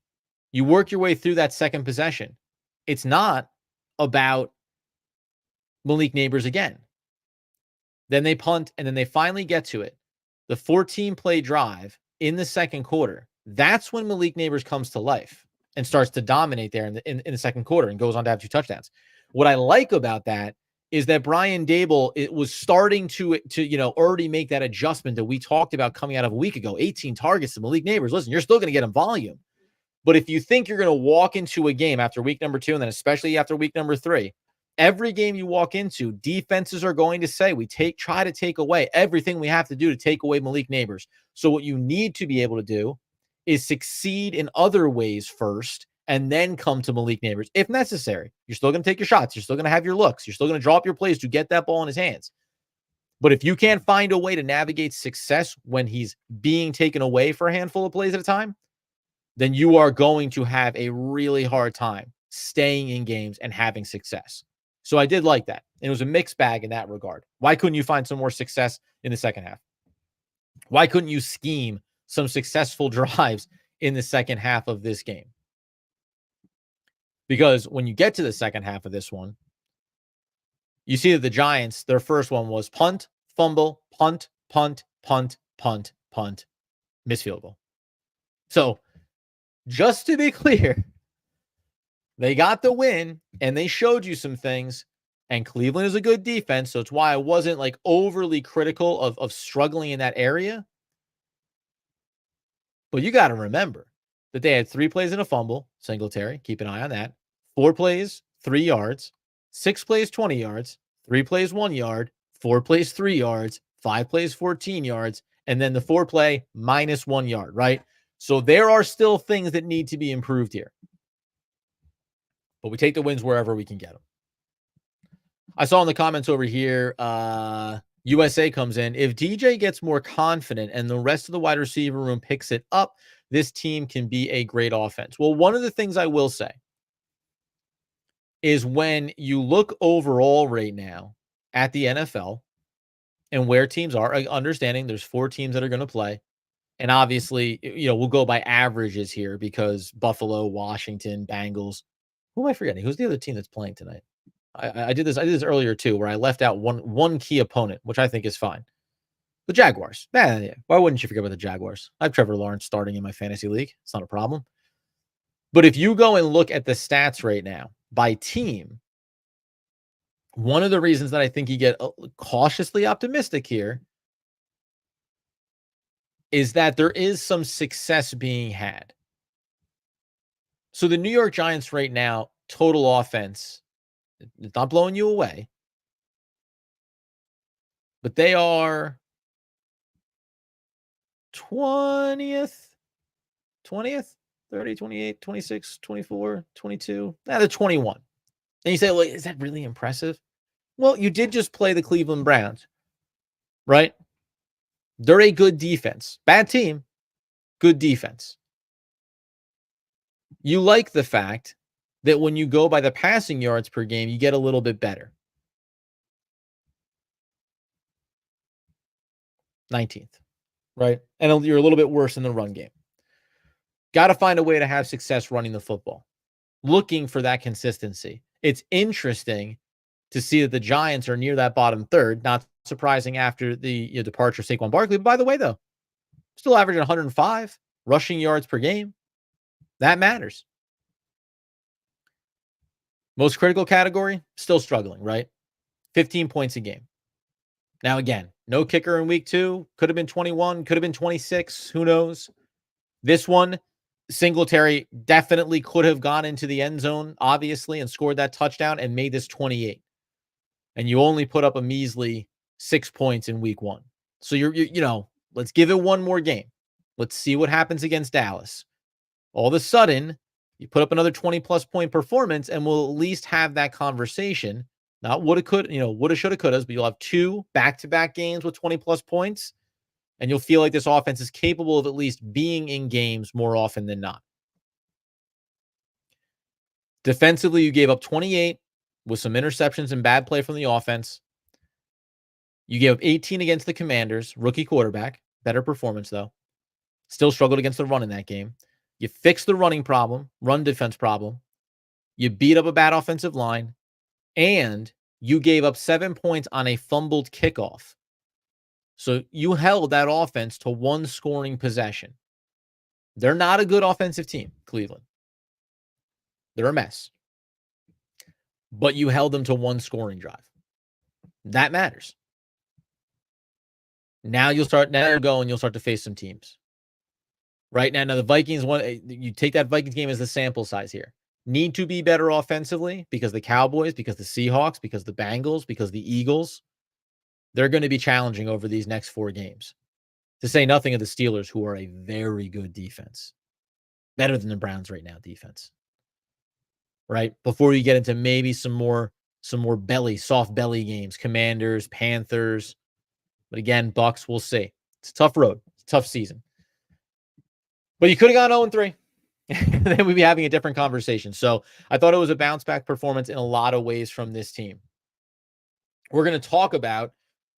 You work your way through that second possession. It's not about Malik Nabers again. Then they punt, and then they finally get to it. The 14-play drive in the second quarter, that's when Malik Nabers comes to life and starts to dominate there in the second quarter and goes on to have 2 touchdowns. What I like about that is that Brian Daboll, it was starting to already make that adjustment that we talked about coming out of a week ago. 18 targets to Malik Nabers. Listen, you're still going to get him volume. But if you think you're going to walk into a game after week number 2, and then especially after week number 3, every game you walk into, defenses are going to say, try to take away everything we have to do to take away Malik Nabers. So what you need to be able to do is succeed in other ways first, and then come to Malik Nabers if necessary. You're still going to take your shots. You're still going to have your looks. You're still going to draw up your plays to get that ball in his hands. But if you can't find a way to navigate success when he's being taken away for a handful of plays at a time, then you are going to have a really hard time staying in games and having success. So I did like that. And it was a mixed bag in that regard. Why couldn't you find some more success in the second half? Why couldn't you scheme some successful drives in the second half of this game? Because when you get to the second half of this one, you see that the Giants, their first one was punt, fumble, punt, punt, punt, punt, punt, miss field goal. So just to be clear, they got the win and they showed you some things. And Cleveland is a good defense. So it's why I wasn't like overly critical of struggling in that area. But you got to remember that they had 3 plays and a fumble, Singletary. Keep an eye on that. 4 plays, 3 yards. 6 plays, 20 yards. 3 plays, 1 yard. 4 plays, 3 yards. 5 plays, 14 yards. And then the 4 play minus 1 yard, right? So there are still things that need to be improved here. But we take the wins wherever we can get them. I saw in the comments over here, USA comes in. If DJ gets more confident and the rest of the wide receiver room picks it up, this team can be a great offense. Well, one of the things I will say is when you look overall right now at the NFL and where teams are, understanding there's 4 teams that are going to play. And obviously, we'll go by averages here because Buffalo, Washington, Bengals. Who am I forgetting? Who's the other team that's playing tonight? I did this earlier too, where I left out one key opponent, which I think is fine. The Jaguars. Yeah. Why wouldn't you forget about the Jaguars? I have Trevor Lawrence starting in my fantasy league. It's not a problem. But if you go and look at the stats right now by team, one of the reasons that I think you get cautiously optimistic here is that there is some success being had. So the New York Giants right now, total offense, it's not blowing you away, but they are 20th, 30, 28, 26, 24, 22. They're 21. And you say, well, is that really impressive? Well, you did just play the Cleveland Browns, right? They're a good defense. Bad team, good defense. You like the fact that when you go by the passing yards per game, you get a little bit better. 19th, right? And you're a little bit worse in the run game. Got to find a way to have success running the football. Looking for that consistency. It's interesting to see that the Giants are near that bottom third. Not surprising after the departure of Saquon Barkley. But by the way, though, still averaging 105 rushing yards per game. That matters. Most critical category, still struggling, right? 15 points a game. Now, again, no kicker in week 2. Could have been 21, could have been 26. Who knows? This one, Singletary definitely could have gone into the end zone, obviously, and scored that touchdown and made this 28. And you only put up a measly 6 points in week 1. So let's give it one more game. Let's see what happens against Dallas. All of a sudden, you put up another 20-plus point performance, and we'll at least have that conversation. Not woulda, shoulda, couldas, but you'll have 2 back-to-back games with 20-plus points, and you'll feel like this offense is capable of at least being in games more often than not. Defensively, you gave up 28 with some interceptions and bad play from the offense. You gave up 18 against the Commanders, rookie quarterback. Better performance, though. Still struggled against the run in that game. You fixed the running problem, run defense problem. You beat up a bad offensive line. And you gave up 7 points on a fumbled kickoff. So you held that offense to 1 scoring possession. They're not a good offensive team, Cleveland. They're a mess. But you held them to 1 scoring drive. That matters. Now you'll start to face some teams. Right now the Vikings, you take that Vikings game as the sample size here. Need to be better offensively because the Cowboys, because the Seahawks, because the Bengals, because the Eagles, they're going to be challenging over these next 4 games. To say nothing of the Steelers, who are a very good defense. Better than the Browns right now, defense. Right? Before you get into maybe some more soft belly games. Commanders, Panthers. But again, Bucks, we'll see. It's a tough road. It's a tough season. But you could have gone 0-3. Then we'd be having a different conversation. So I thought it was a bounce back performance in a lot of ways from this team. we're going to talk about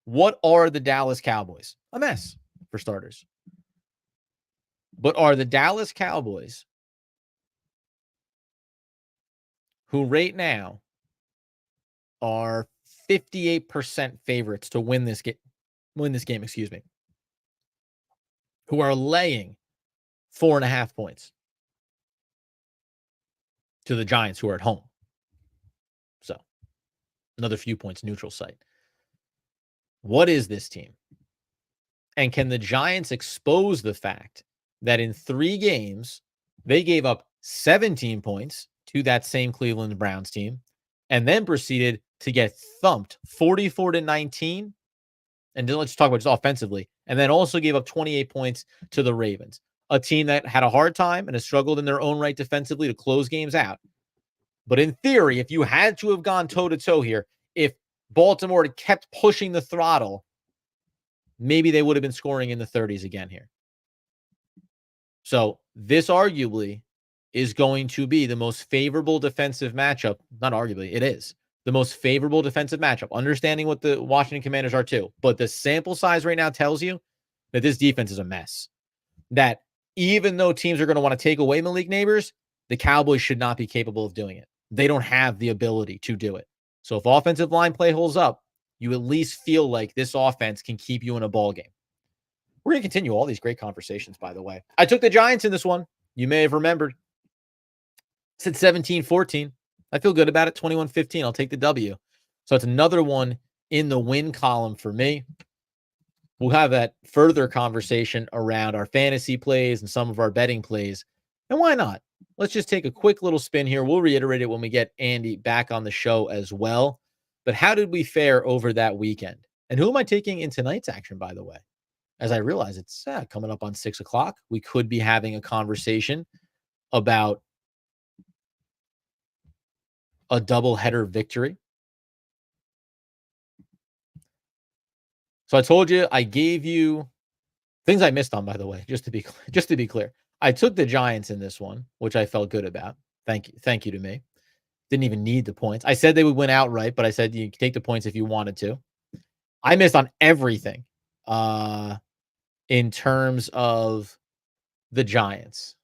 what are the Dallas Cowboys? A mess, for starters. But are the Dallas Cowboys, who right now are 58% favorites to win this game, who are laying 4.5 points to the Giants, who are at home. So another few points neutral site. What is this team? And can the Giants expose the fact that in 3 games, they gave up 17 points to that same Cleveland Browns team and then proceeded to get thumped 44-19? And then let's talk about just offensively. And then also gave up 28 points to the Ravens, a team that had a hard time and has struggled in their own right defensively to close games out. But in theory, if you had to have gone toe-to-toe here, if Baltimore had kept pushing the throttle, maybe they would have been scoring in the 30s again here. So this arguably is going to be the most favorable defensive matchup. Not arguably, it is the most favorable defensive matchup, understanding what the Washington Commanders are too. But the sample size right now tells you that this defense is a mess. That even though teams are going to want to take away Malik Nabers, the Cowboys should not be capable of doing it. They don't have the ability to do it. So if offensive line play holds up, you at least feel like this offense can keep you in a ball game. We're going to continue all these great conversations, by the way. I took the Giants in this one. You may have remembered. It's at 17-14. I feel good about it. 21-15. I'll take the W. So it's another one in the win column for me. We'll have that further conversation around our fantasy plays and some of our betting plays. And why not? Let's just take a quick little spin here. We'll reiterate it when we get Andy back on the show as well. But how did we fare over that weekend? And who am I taking in tonight's action, by the way? As I realize it's coming up on 6 o'clock, we could be having a conversation about a doubleheader victory. So I told you, I gave you things I missed on, by the way, just to be clear. I took the Giants in this one, which I felt good about. Thank you to me. Didn't even need the points. I said they would win outright, but I said you can take the points if you wanted to. I missed on everything in terms of the Giants.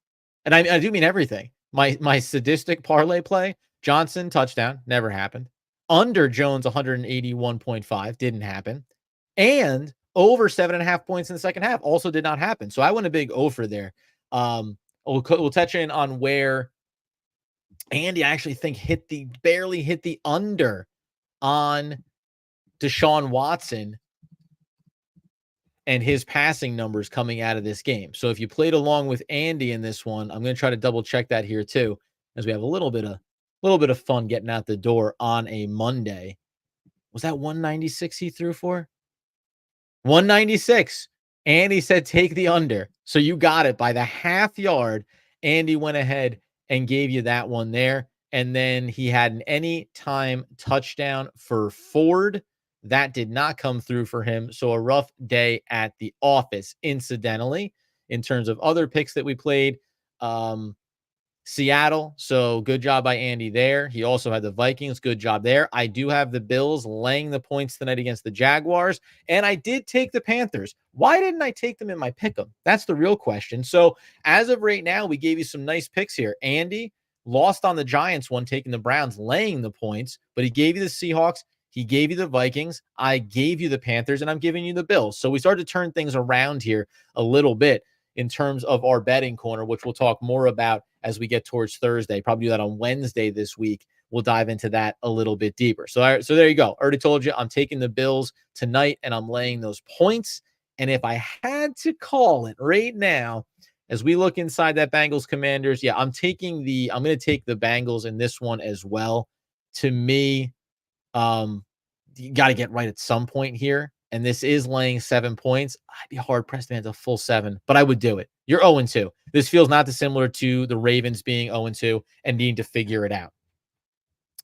And I do mean everything. My sadistic parlay play, Johnson touchdown, never happened. Under Jones 181.5 didn't happen. And over 7.5 points in the second half also did not happen. So I went a big over there. We'll touch in on where Andy, I actually think barely hit the under on Deshaun Watson and his passing numbers coming out of this game. So if you played along with Andy in this one, I'm going to try to double check that here too, as we have a little bit of fun getting out the door on a Monday. Was that 196 he threw for? 196. Andy said take the under. So you got it by the half yard. Andy went ahead and gave you that one there. And then he had an anytime touchdown for Ford. That did not come through for him. So a rough day at the office. Incidentally, in terms of other picks that we played, Seattle. So good job by Andy there. He also had the Vikings. Good job there. I do have the Bills laying the points tonight against the Jaguars. And I did take the Panthers. Why didn't I take them in my pick 'em? That's the real question. So as of right now, we gave you some nice picks here. Andy lost on the Giants one, taking the Browns, laying the points, but he gave you the Seahawks. He gave you the Vikings. I gave you the Panthers, and I'm giving you the Bills. So we started to turn things around here a little bit in terms of our betting corner, which we'll talk more about as we get towards Thursday. Probably do that on Wednesday this week. We'll dive into that a little bit deeper. So there you go. Already told you I'm taking the Bills tonight, and I'm laying those points. And if I had to call it right now, as we look inside that Bengals Commanders, I'm going to take the Bengals in this one as well. To me, you got to get right at some point here. And this is laying 7 points. I'd be hard pressed to hit a full 7, but I would do it. You're 0-2. This feels not dissimilar to the Ravens being 0-2 and needing to figure it out.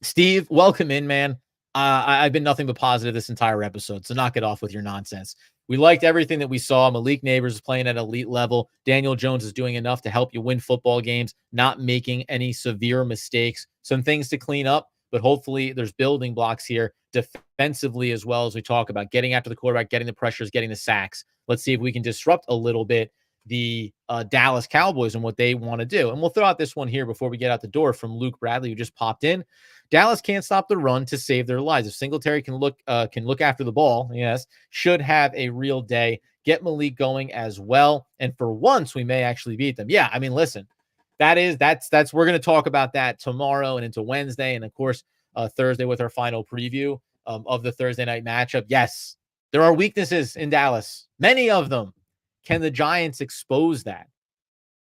Steve, welcome in, man. I've been nothing but positive this entire episode, so knock it off with your nonsense. We liked everything that we saw. Malik Nabers is playing at elite level. Daniel Jones is doing enough to help you win football games, not making any severe mistakes. Some things to clean up, but hopefully there's building blocks here defensively as well, as we talk about getting after the quarterback, getting the pressures, getting the sacks. Let's see if we can disrupt a little bit the Dallas Cowboys and what they want to do. And we'll throw out this one here before we get out the door from Luke Bradley, who just popped in. Dallas can't stop the run to save their lives. If Singletary can look after the ball, yes, should have a real day. Get Malik going as well. And for once, we may actually beat them. Yeah, I mean, listen, that's we're going to talk about that tomorrow and into Wednesday. And of course, Thursday with our final preview of the Thursday night matchup. Yes, there are weaknesses in Dallas, many of them. Can the Giants expose that?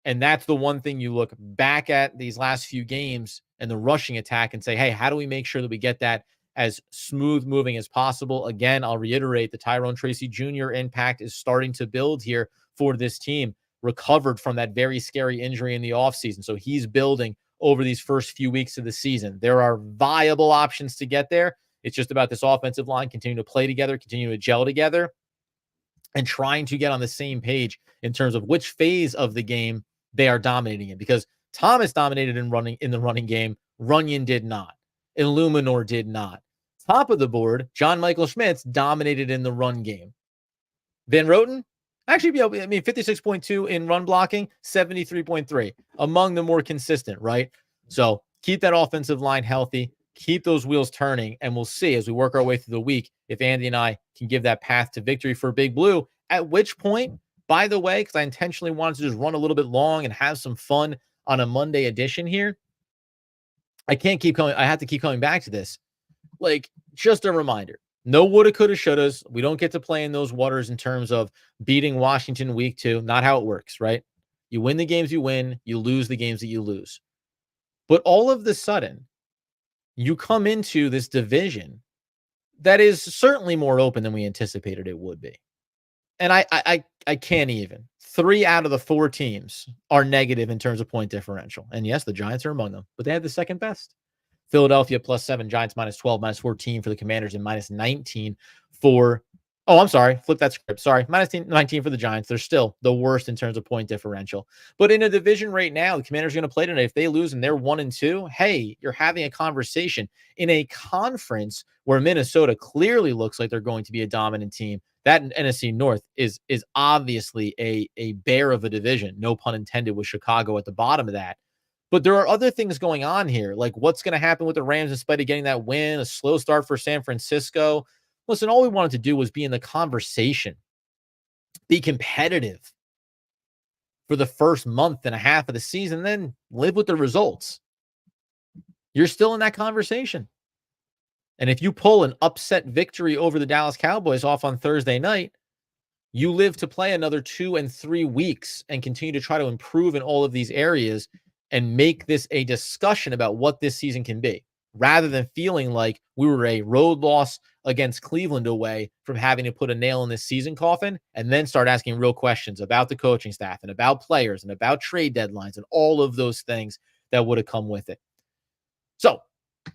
And that's the one thing you look back at these last few games and the rushing attack and say, hey, how do we make sure that we get that as smooth moving as possible? Again, I'll reiterate, the Tyrone Tracy Jr. impact is starting to build here for this team. Recovered from that very scary injury in the offseason. So he's building over these first few weeks of the season. There are viable options to get there. It's just about this offensive line continuing to play together, continue to gel together, and trying to get on the same page in terms of which phase of the game they are dominating in. Because Thomas dominated in the running game. Runyon did not. Illuminor did not. Top of the board, John Michael Schmitz dominated in the run game. Van Roten, actually, 56.2 in run blocking, 73.3. Among the more consistent, right? So keep that offensive line healthy. Keep those wheels turning, and we'll see as we work our way through the week if Andy and I can give that path to victory for Big Blue. At which point, by the way, because I intentionally wanted to just run a little bit long and have some fun on a Monday edition here, I have to keep coming back to this. Like, just a reminder, no woulda, coulda, shouldas. We don't get to play in those waters in terms of beating Washington week 2. Not how it works, right? You win the games you win, you lose the games that you lose. But all of the sudden, you come into this division that is certainly more open than we anticipated it would be. And I can't even. 3 out of the 4 teams are negative in terms of point differential. And yes, the Giants are among them, but they had the second best. Philadelphia +7, Giants -12, -14 for the Commanders, and -19 for, I'm sorry, flip that script. Sorry, -19 for the Giants. They're still the worst in terms of point differential. But in a division right now, the Commanders are going to play tonight. If they lose and they're 1-2, hey, you're having a conversation in a conference where Minnesota clearly looks like they're going to be a dominant team. That NFC North is obviously a bear of a division, no pun intended, with Chicago at the bottom of that. But there are other things going on here, like what's going to happen with the Rams in spite of getting that win, a slow start for San Francisco. Listen, all we wanted to do was be in the conversation, be competitive for the first month and a half of the season, then live with the results. You're still in that conversation. And if you pull an upset victory over the Dallas Cowboys off on Thursday night, you live to play another 2 and 3 weeks and continue to try to improve in all of these areas and make this a discussion about what this season can be, rather than feeling like we were a road loss against Cleveland away from having to put a nail in this season coffin and then start asking real questions about the coaching staff and about players and about trade deadlines and all of those things that would have come with it. So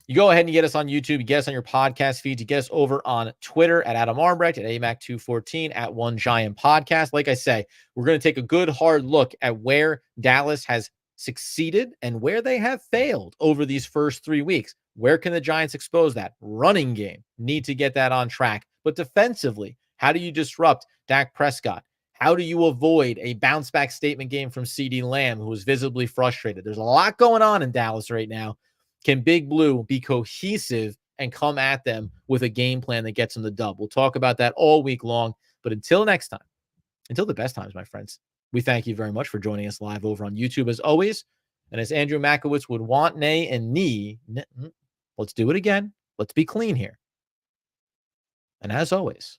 you go ahead and you get us on YouTube, you get us on your podcast feeds, you get us over on Twitter at Adam Armbrecht, at AMAC214, at One Giant Podcast. Like I say, we're going to take a good hard look at where Dallas has succeeded and where they have failed over these first 3 weeks. Where can the Giants expose that? Running game, need to get that on track. But defensively, how do you disrupt Dak Prescott? How do you avoid a bounce back statement game from CeeDee Lamb, who is visibly frustrated? There's a lot going on in Dallas right now. Can Big Blue be cohesive and come at them with a game plan that gets them the dub? We'll talk about that all week long. But until next time, until the best times, my friends, we thank you very much for joining us live over on YouTube as always. And as Andrew Makowitz would want, nay, and knee, let's do it again. Let's be clean here. And as always,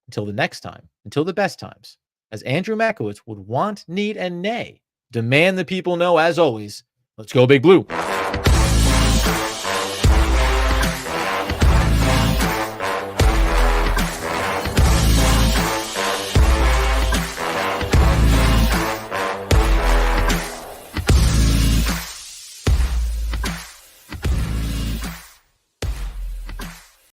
until the next time, until the best times, as Andrew Makowitz would want, need, and nay, demand the people know, as always, let's go Big Blue.